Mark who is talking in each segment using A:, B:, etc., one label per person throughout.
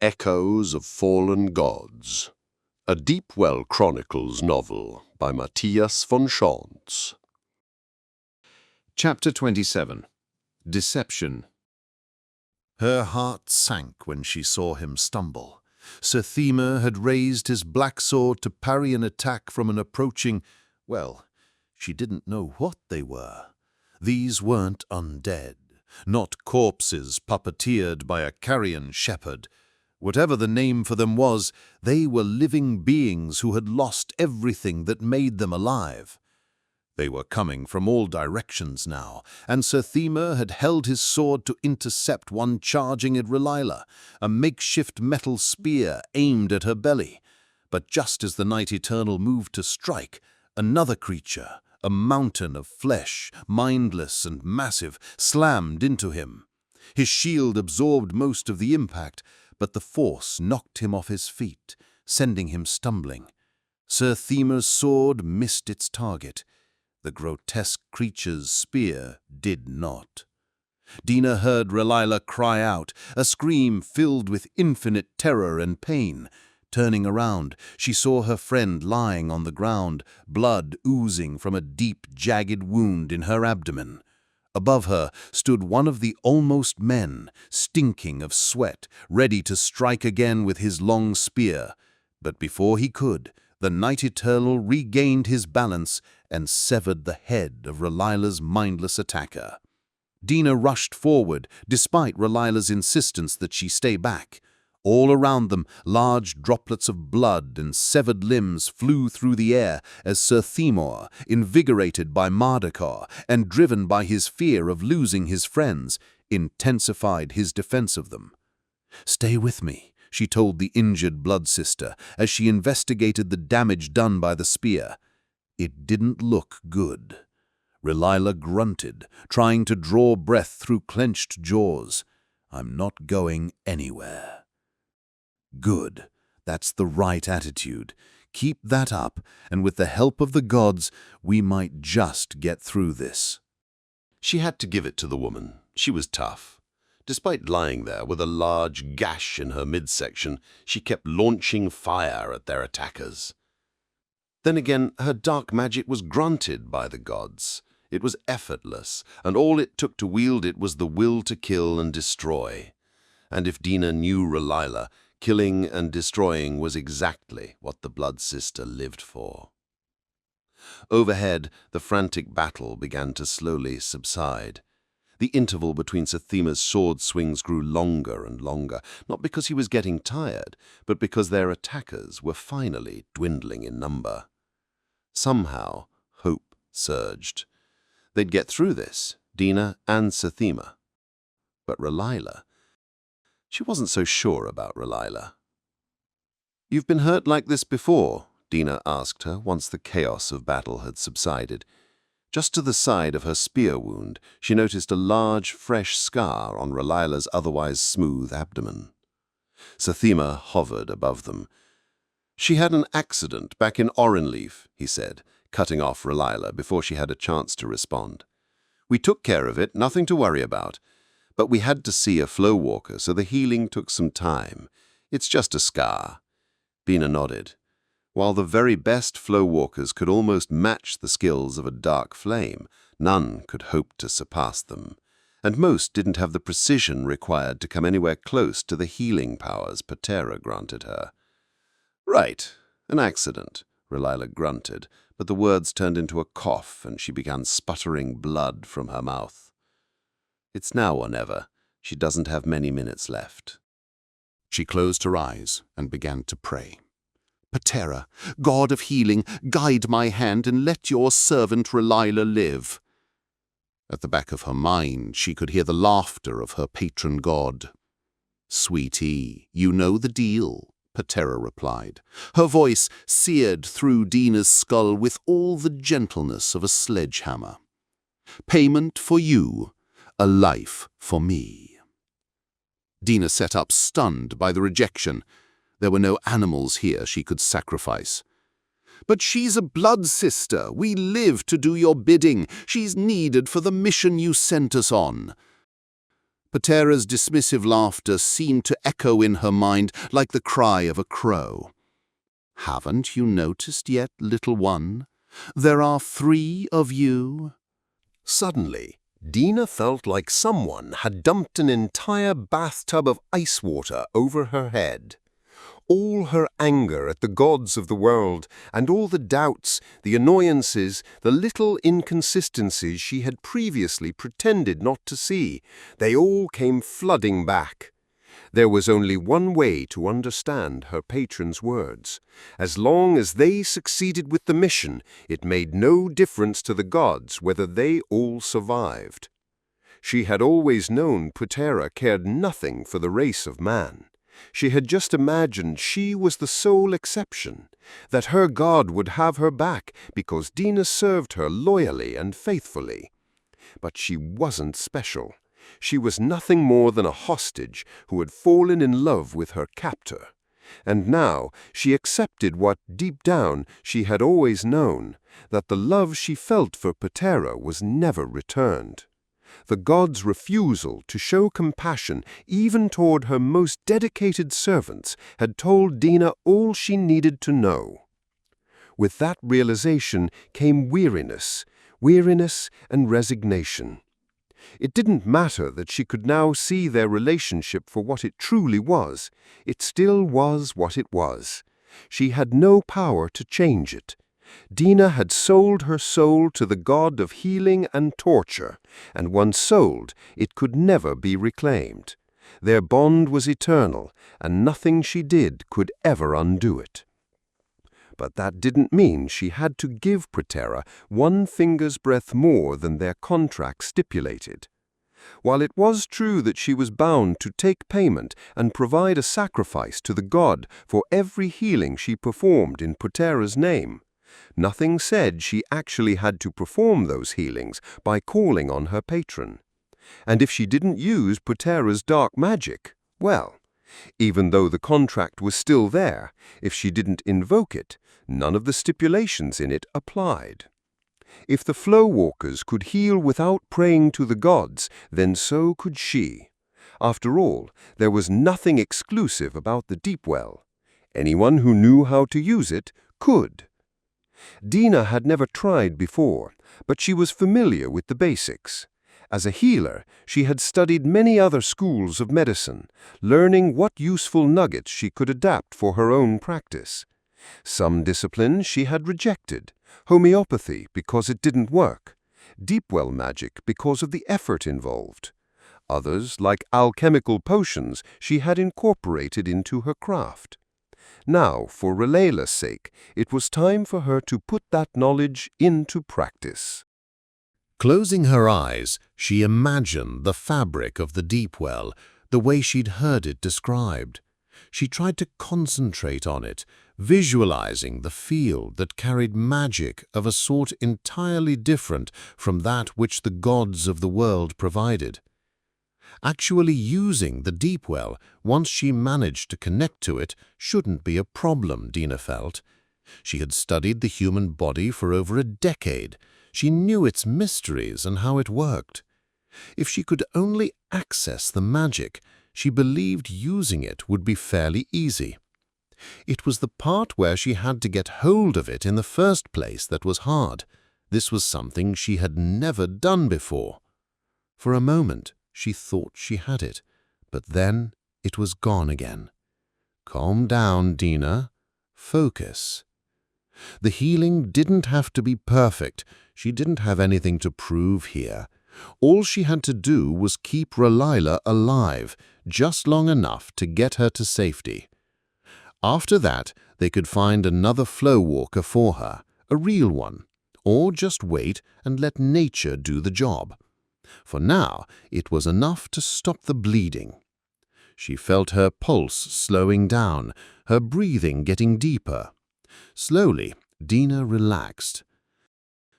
A: Echoes of Fallen Gods, a Deepwell Chronicles novel by Mattias von Schantz.
B: Chapter 27. Deception.
C: Her heart sank when she saw him stumble. Sir Thema had raised his black sword to parry an attack from an approaching, well, she didn't know what they were. These weren't undead, not corpses puppeteered by a carrion shepherd. Whatever the name for them was, they were living beings who had lost everything that made them alive. They were coming from all directions now, and Sir Thema had held his sword to intercept one charging at Relila, a makeshift metal spear aimed at her belly. But just as the Knight Eternal moved to strike, another creature, a mountain of flesh, mindless and massive, slammed into him. His shield absorbed most of the impact, but the force knocked him off his feet, sending him stumbling. Sir Thema's sword missed its target. The grotesque creature's spear did not. Dina heard Relila cry out, a scream filled with infinite terror and pain. Turning around, she saw her friend lying on the ground, blood oozing from a deep, jagged wound in her abdomen. Above her stood one of the almost men, stinking of sweat, ready to strike again with his long spear. But before he could, the Knight Eternal regained his balance and severed the head of Relila's mindless attacker. Dina rushed forward, despite Relila's insistence that she stay back. All around them, large droplets of blood and severed limbs flew through the air as Sir Thema, invigorated by Massacre and driven by his fear of losing his friends, intensified his defense of them. "Stay with me," she told the injured blood sister as she investigated the damage done by the spear. It didn't look good. Relila grunted, trying to draw breath through clenched jaws. "I'm not going anywhere." "Good. That's the right attitude. Keep that up, and with the help of the gods, we might just get through this."
A: She had to give it to the woman. She was tough. Despite lying there with a large gash in her midsection, she kept launching fire at their attackers. Then again, her dark magic was granted by the gods. It was effortless, and all it took to wield it was the will to kill and destroy. And if Dina knew Relila, killing and destroying was exactly what the blood sister lived for. Overhead, the frantic battle began to slowly subside. The interval between Sir Thema's sword swings grew longer and longer, not because he was getting tired, but because their attackers were finally dwindling in number. Somehow, hope surged. They'd get through this, Dina and Sir Thema. But Relila, she wasn't so sure about Relila. "You've been hurt like this before?" Dina asked her once the chaos of battle had subsided. Just to the side of her spear wound, she noticed a large, fresh scar on Relila's otherwise smooth abdomen. Sir Thema hovered above them. "She had an accident back in Orenleaf," he said, cutting off Relila before she had a chance to respond. "We took care of it, nothing to worry about. But we had to see a flow walker, so the healing took some time. It's just a scar." Dina nodded. While the very best flow walkers could almost match the skills of a dark flame, none could hope to surpass them. And most didn't have the precision required to come anywhere close to the healing powers Patera granted her. "Right, an accident," Relila grunted, but the words turned into a cough and she began sputtering blood from her mouth. "It's now or never. She doesn't have many minutes left."
B: She closed her eyes and began to pray. "Patera, God of healing, guide my hand and let your servant Relila live." At the back of her mind, she could hear the laughter of her patron god. "Sweetie, you know the deal," Patera replied. Her voice seared through Dina's skull with all the gentleness of a sledgehammer. "Payment for you, a life for me." Dina sat up, stunned by the rejection. There were no animals here she could sacrifice. "But she's a blood sister. We live to do your bidding. She's needed for the mission you sent us on." Patera's dismissive laughter seemed to echo in her mind like the cry of a crow. "Haven't you noticed yet, little one? There are 3 of you."
A: Suddenly, Dina felt like someone had dumped an entire bathtub of ice water over her head. All her anger at the gods of the world, and all the doubts, the annoyances, the little inconsistencies she had previously pretended not to see, they all came flooding back. There was only one way to understand her patron's words. As long as they succeeded with the mission, it made no difference to the gods whether they all survived. She had always known Patera cared nothing for the race of man. She had just imagined she was the sole exception, that her God would have her back because Dina served her loyally and faithfully. But she wasn't special. She was nothing more than a hostage who had fallen in love with her captor. And now she accepted what, deep down, she had always known, that the love she felt for Patera was never returned. The gods' refusal to show compassion even toward her most dedicated servants had told Dina all she needed to know. With that realization came weariness and resignation. It didn't matter that she could now see their relationship for what it truly was. It still was what it was. She had no power to change it. Dina had sold her soul to the god of healing and torture, and once sold, it could never be reclaimed. Their bond was eternal, and nothing she did could ever undo it. But that didn't mean she had to give Patera 1 finger's breadth more than their contract stipulated. While it was true that she was bound to take payment and provide a sacrifice to the god for every healing she performed in Patera's name, nothing said she actually had to perform those healings by calling on her patron. And if she didn't use Patera's dark magic, well, even though the contract was still there, if she didn't invoke it, none of the stipulations in it applied. If the flow walkers could heal without praying to the gods, then so could she. After all, there was nothing exclusive about the deep well. Anyone who knew how to use it could. Dina had never tried before, but she was familiar with the basics. As a healer, she had studied many other schools of medicine, learning what useful nuggets she could adapt for her own practice. Some disciplines she had rejected: homeopathy because it didn't work, deep well magic because of the effort involved. Others, like alchemical potions, she had incorporated into her craft. Now, for Relayla's sake, it was time for her to put that knowledge into practice.
B: Closing her eyes, she imagined the fabric of the deep well, the way she'd heard it described. She tried to concentrate on it, visualizing the field that carried magic of a sort entirely different from that which the gods of the world provided. Actually using the deep well, once she managed to connect to it, shouldn't be a problem, Dina felt. She had studied the human body for over a decade. She knew its mysteries and how it worked. If she could only access the magic, she believed using it would be fairly easy. It was the part where she had to get hold of it in the first place that was hard. This was something she had never done before. For a moment, she thought she had it, but then it was gone again. Calm down, Dina. Focus. The healing didn't have to be perfect. She didn't have anything to prove here. All she had to do was keep Relayla alive, just long enough to get her to safety. After that, they could find another flow walker for her, a real one, or just wait and let nature do the job. For now, it was enough to stop the bleeding. She felt her pulse slowing down, her breathing getting deeper. Slowly, Dina relaxed.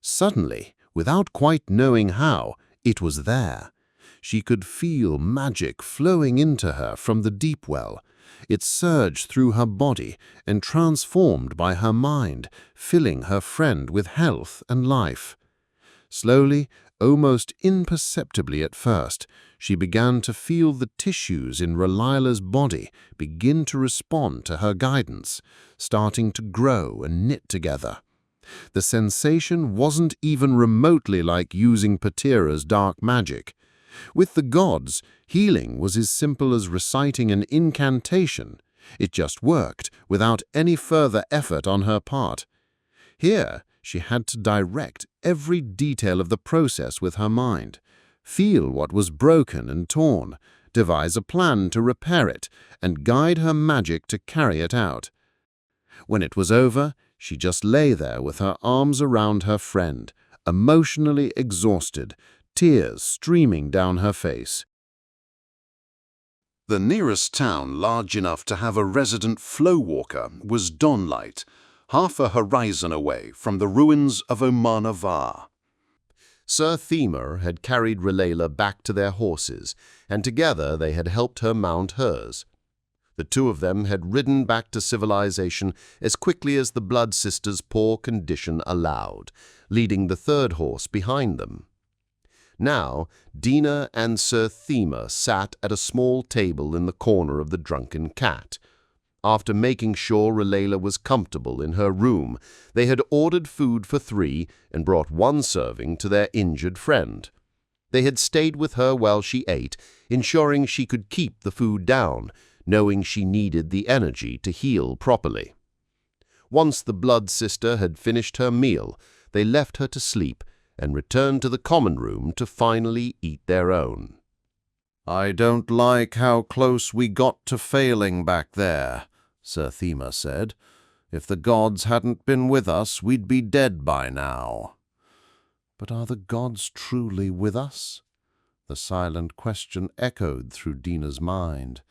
B: Suddenly, without quite knowing how, it was there. She could feel magic flowing into her from the deep well. It surged through her body and transformed by her mind, filling her friend with health and life. Slowly,
C: Almost imperceptibly at first, she began to feel the tissues in Relila's body begin to respond to her guidance, starting to grow and knit together. The sensation wasn't even remotely like using Patira's dark magic. With the gods, healing was as simple as reciting an incantation. It just worked, without any further effort on her part. Here, she had to direct every detail of the process with her mind, feel what was broken and torn, devise a plan to repair it, and guide her magic to carry it out. When it was over, she just lay there with her arms around her friend, emotionally exhausted, tears streaming down her face.
A: The nearest town large enough to have a resident flow walker was Dawnlight, half a horizon away from the ruins of Omanavar. Sir Thema had carried Relala back to their horses, and together they had helped her mount hers. The two of them had ridden back to civilization as quickly as the Blood Sisters' poor condition allowed, leading the third horse behind them. Now, Dina and Sir Thema sat at a small table in the corner of the Drunken Cat. After making sure Relala was comfortable in her room, they had ordered food for 3 and brought 1 serving to their injured friend. They had stayed with her while she ate, ensuring she could keep the food down, knowing she needed the energy to heal properly. Once the Blood Sister had finished her meal, they left her to sleep and returned to the common room to finally eat their own.
C: "I don't like how close we got to failing back there," Sir Thema said. "If the gods hadn't been with us, we'd be dead by now." But are the gods truly with us? The silent question echoed through Dina's mind.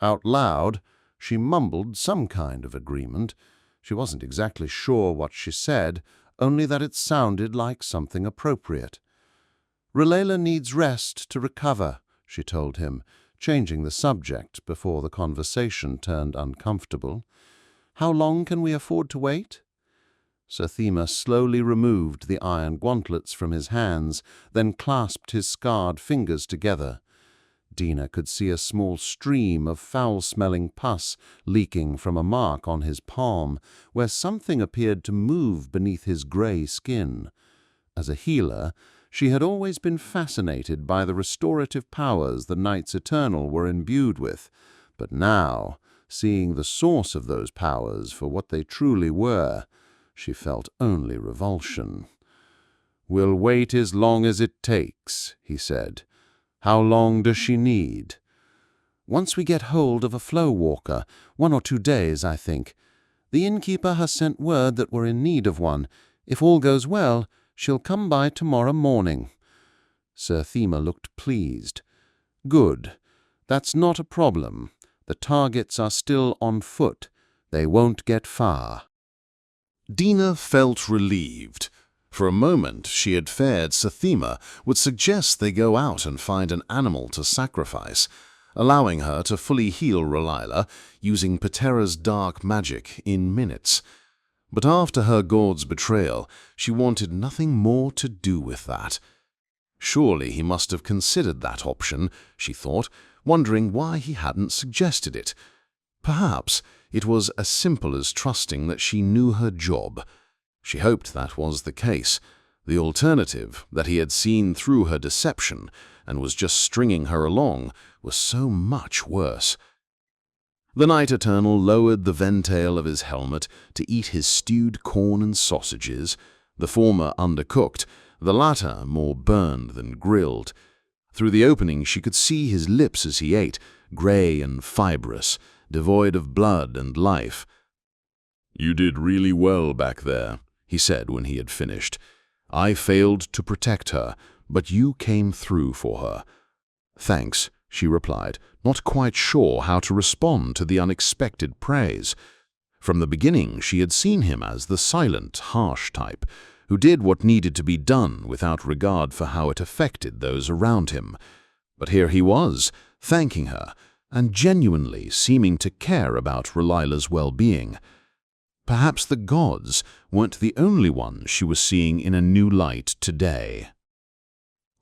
C: Out loud, she mumbled some kind of agreement. She wasn't exactly sure what she said, only that it sounded like something appropriate. "Relala needs rest to recover," she told him, changing the subject before the conversation turned uncomfortable. "How long can we afford to wait?" Sir Thema slowly removed the iron gauntlets from his hands, then clasped his scarred fingers together. Dina could see a small stream of foul-smelling pus leaking from a mark on his palm, where something appeared to move beneath his grey skin. As a healer, she had always been fascinated by the restorative powers the Knights Eternal were imbued with, but now, seeing the source of those powers for what they truly were, she felt only revulsion. "We'll wait as long as it takes," he said. "How long does she need?" "Once we get hold of a flow walker, 1 or 2 days, I think. The innkeeper has sent word that we're in need of one. If all goes well, she'll come by tomorrow morning." Sir Thema looked pleased. "Good. That's not a problem. The targets are still on foot. They won't get far."
A: Dina felt relieved. For a moment, she had feared Sir Thema would suggest they go out and find an animal to sacrifice, allowing her to fully heal Relala using Patira's dark magic in minutes. But after her god's betrayal, she wanted nothing more to do with that. Surely he must have considered that option, she thought, wondering why he hadn't suggested it. Perhaps it was as simple as trusting that she knew her job. She hoped that was the case. The alternative, that he had seen through her deception and was just stringing her along, was so much worse. The Knight Eternal lowered the ventail of his helmet to eat his stewed corn and sausages, the former undercooked, the latter more burned than grilled. Through the opening she could see his lips as he ate, grey and fibrous, devoid of blood and life. "You did really well back there," he said when he had finished. "I failed to protect her, but you came through for her." "Thanks," she replied, not quite sure how to respond to the unexpected praise. From the beginning she had seen him as the silent, harsh type, who did what needed to be done without regard for how it affected those around him. But here he was, thanking her, and genuinely seeming to care about Relala's well-being. Perhaps the gods weren't the only ones she was seeing in a new light today.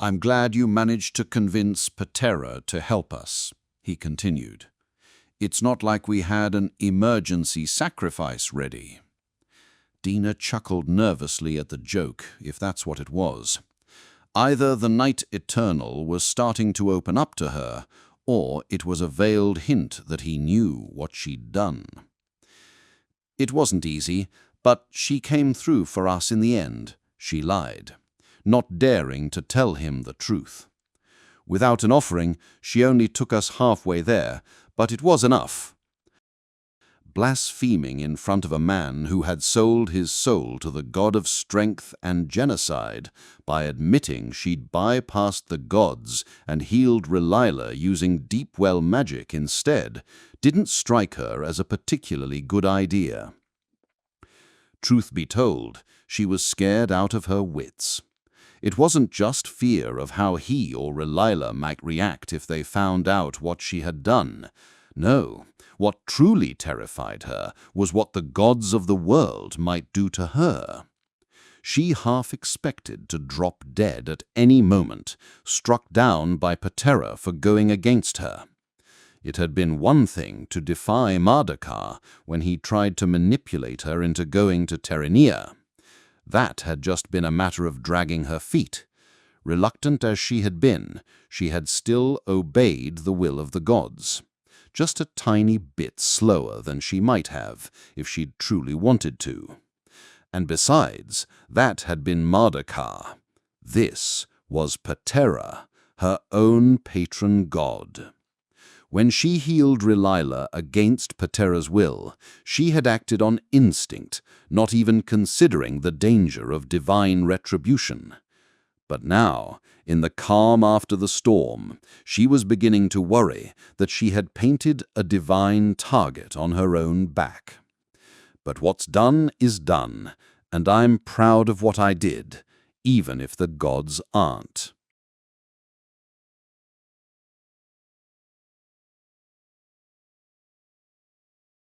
D: "I'm glad you managed to convince Patera to help us," he continued. "It's not like we had an emergency sacrifice ready." Dina chuckled nervously at the joke, if that's what it was. Either the Night Eternal was starting to open up to her, or it was a veiled hint that he knew what she'd done. It wasn't easy, but she came through for us in the end. She lied, not daring to tell him the truth. Without an offering, she only took us halfway there, but it was enough. Blaspheming in front of a man who had sold his soul to the god of strength and genocide by admitting she'd bypassed the gods and healed Relila using deep-well magic instead didn't strike her as a particularly good idea. Truth be told, she was scared out of her wits. It wasn't just fear of how he or Relila might react if they found out what she had done. No, what truly terrified her was what the gods of the world might do to her. She half expected to drop dead at any moment, struck down by Patera for going against her. It had been one thing to defy Mardakar when he tried to manipulate her into going to Terrania. That had just been a matter of dragging her feet. Reluctant as she had still obeyed the will of the gods. Just a tiny bit slower than she might have if she'd truly wanted to. And besides, that had been Mardakar. This was Patera, her own patron god. When she healed Relila against Patera's will, she had acted on instinct, not even considering the danger of divine retribution. But now, in the calm after the storm, she was beginning to worry that she had painted a divine target on her own back. But what's done is done, and I'm proud of what I did, even if the gods aren't.